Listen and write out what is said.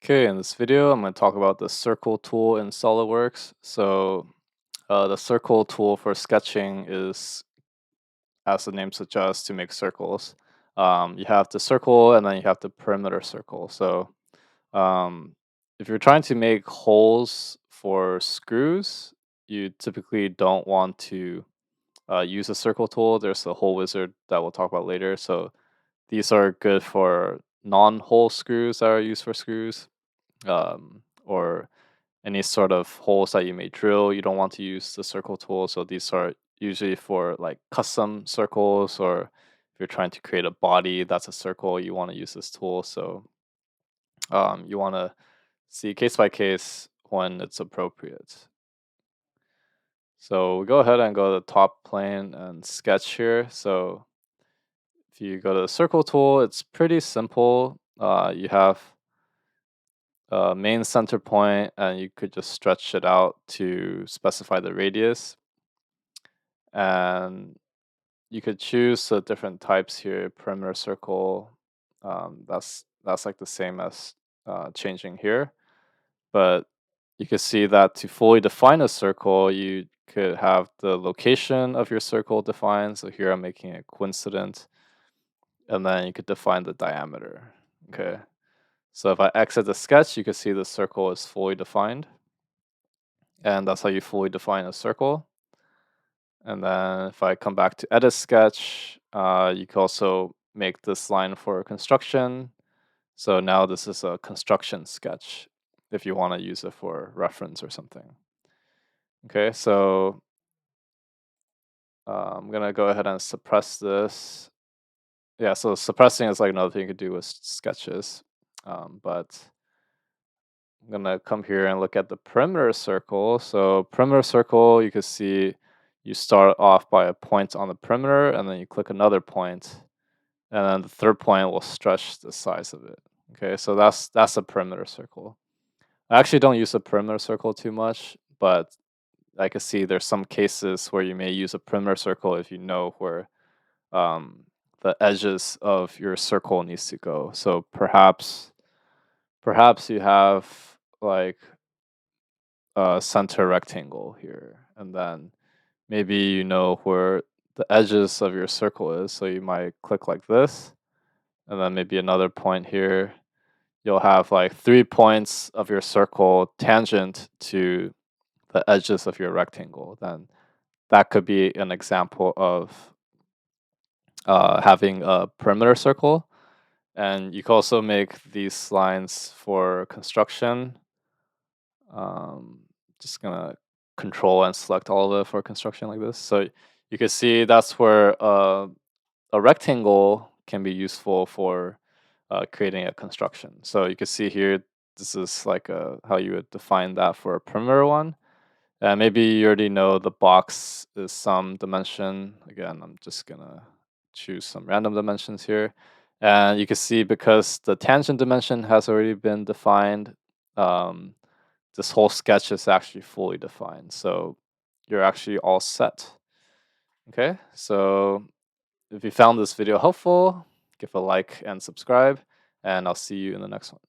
Okay, in this video, I'm going to talk about the circle tool in SolidWorks. The circle tool for sketching is, as the name suggests, to make circles. You have the circle and then you have the perimeter circle. Um, if you're trying to make holes for screws, you typically don't want to use a circle tool. There's a hole wizard that we'll talk about later. So, these are good for non-hole screws that are used for screws. Or any sort of holes that you may drill, you don't want to use the circle tool. So these are usually for like custom circles, or if you're trying to create a body that's a circle, you want to use this tool. You want to see case by case when it's appropriate. So we go ahead and go to the top plane and sketch here. So if you go to the circle tool, it's pretty simple. You have main center point, and you could just stretch it out to specify the radius. And you could choose the different types here. Perimeter circle, that's like the same as changing here. But you could see that to fully define a circle, you could have the location of your circle defined. So here I'm making it coincident, and then you could define the diameter. Okay. So if I exit the sketch, you can see the circle is fully defined. And that's how you fully define a circle. And then if I come back to edit sketch, you can also make this line for construction. So now this is a construction sketch if you want to use it for reference or something. Okay, so I'm gonna go ahead and suppress this. Yeah, so suppressing is like another thing you could do with sketches. But I'm gonna come here and look at the perimeter circle. So perimeter circle, you can see you start off by a point on the perimeter, and then you click another point, and then the third point will stretch the size of it. Okay, so that's a perimeter circle. I actually don't use a perimeter circle too much, but I can see there's some cases where you may use a perimeter circle if you know where um, the edges of your circle needs to go. So perhaps you have like a center rectangle here, and then maybe you know where the edges of your circle is, so you might click like this, and then maybe another point here. You'll have like 3 points of your circle tangent to the edges of your rectangle. Then that could be an example of having a perimeter circle. And you can also make these lines for construction. Just gonna control and select all of it for construction like this. So you can see that's where a rectangle can be useful for creating a construction. So you can see here, this is like how you would define that for a perimeter one. And maybe you already know the box is some dimension. Again, I'm just gonna choose some random dimensions here. And you can see because the tangent dimension has already been defined, um, this whole sketch is actually fully defined. So you're actually all set. Okay, so if you found this video helpful, give a like and subscribe, and I'll see you in the next one.